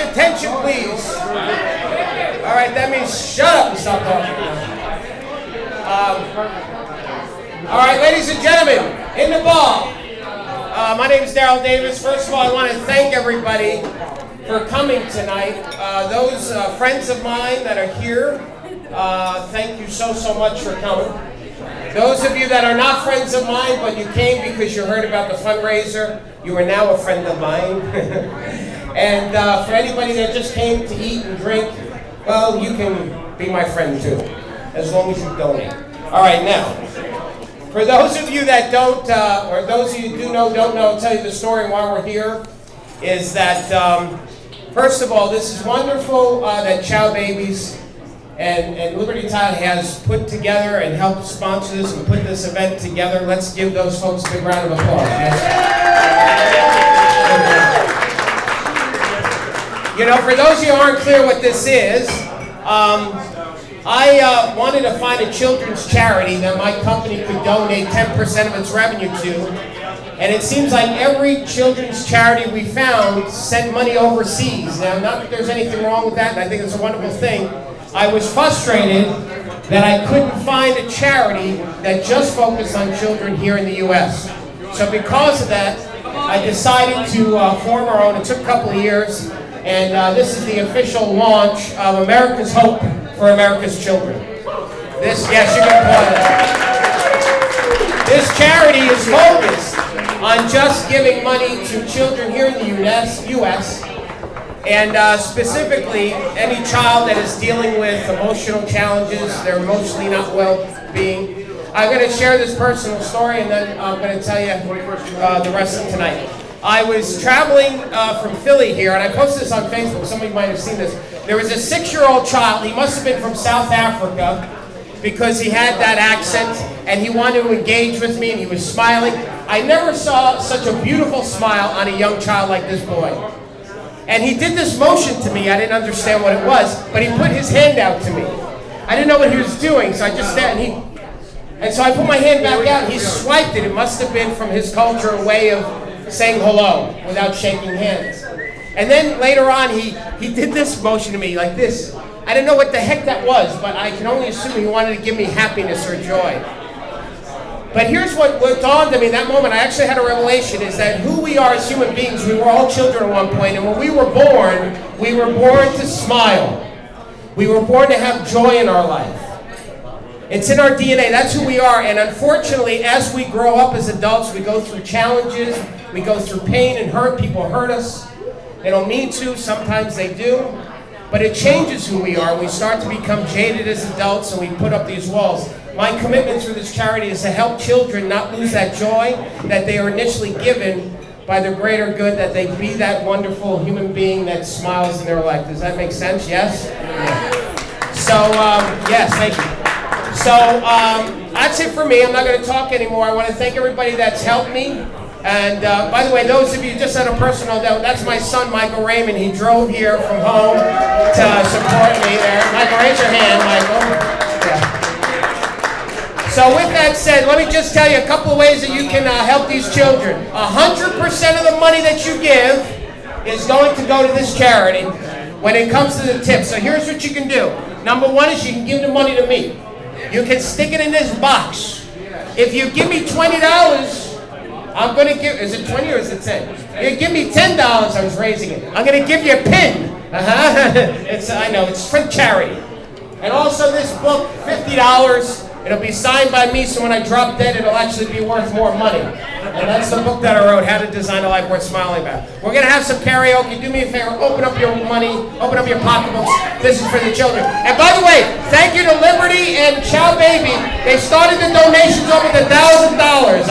your attention, please. All right, that means shut up and stop talking. All right, ladies and gentlemen, in the bar. My name is Darryl Davis. First of all, I want to thank everybody for coming tonight. Those friends of mine that are here, thank you so much for coming. Those of you that are not friends of mine, but you came because you heard about the fundraiser, you are now a friend of mine. And for anybody that just came to eat and drink, well, you can be my friend too, as long as you donate. All right, now, for those of you that don't, or those of you who do know, don't know, I'll tell you the story why we're here, is that, first of all, this is wonderful that Chow Babies and Liberty Tile has put together and helped sponsor this and put this event together. Let's give those folks a big round of applause. Yes? You know, for those of you who aren't clear what this is, I wanted to find a children's charity that my company could donate 10% of its revenue to. And it seems like every children's charity we found sent money overseas. Now, not that there's anything wrong with that, and I think it's a wonderful thing. I was frustrated that I couldn't find a charity that just focused on children here in the U.S. So because of that, I decided to form our own. It took a couple of years, and this is the official launch of America's Hope for America's Children. This, yes, you can applaud it. This charity is focused on just giving money to children here in the U.S. And specifically, any child that is dealing with emotional challenges, they're emotionally not well-being. I'm going to share this personal story, and then I'm going to tell you the rest of tonight. I was traveling from Philly here, and I posted this on Facebook. Some of you might have seen this. There was a 6-year-old child. He must have been from South Africa because he had that accent, and he wanted to engage with me, and he was smiling. I never saw such a beautiful smile on a young child like this boy. And he did this motion to me. I didn't understand what it was, but he put his hand out to me. I didn't know what he was doing, so I just stared, and so I put my hand back out, and he swiped it. It must have been from his culture a way of saying hello without shaking hands. And then later on, he did this motion to me like this. I didn't know what the heck that was, but I can only assume he wanted to give me happiness or joy. But here's what dawned on me in that moment. I actually had a revelation, is that who we are as human beings, we were all children at one point, and when we were born to smile. We were born to have joy in our life. It's in our DNA. That's who we are. And unfortunately, as we grow up as adults, we go through challenges, we go through pain and hurt. People hurt us. They don't mean to. Sometimes they do. But it changes who we are. We start to become jaded as adults, and we put up these walls. My commitment through this charity is to help children not lose that joy that they are initially given by the greater good, that they be that wonderful human being that smiles in their life. Does that make sense? Yes? Yeah. So, yes, thank you. So, that's it for me. I'm not going to talk anymore. I want to thank everybody that's helped me. And by the way, those of you, just on a personal note, that's my son, Michael Raymond. He drove here from home to support me there. Michael, raise your hand, Michael. Yeah. So with that said, let me just tell you a couple of ways that you can help these children. 100% of the money that you give is going to go to this charity when it comes to the tips. So here's what you can do. Number one is you can give the money to me. You can stick it in this box. If you give me $20, I'm going to give, is it 20 or is it 10? You give me $10, I was raising it. I'm going to give you a pin. I know, it's for charity. And also this book, $50. It'll be signed by me, so when I drop dead, it'll actually be worth more money. And that's the book that I wrote, How to Design a Life Worth Smiling About. We're going to have some karaoke. Do me a favor, open up your money, open up your pocketbooks. This is for the children. And by the way, thank you to Liberty and Chow Baby. They started the donations up with $1,000.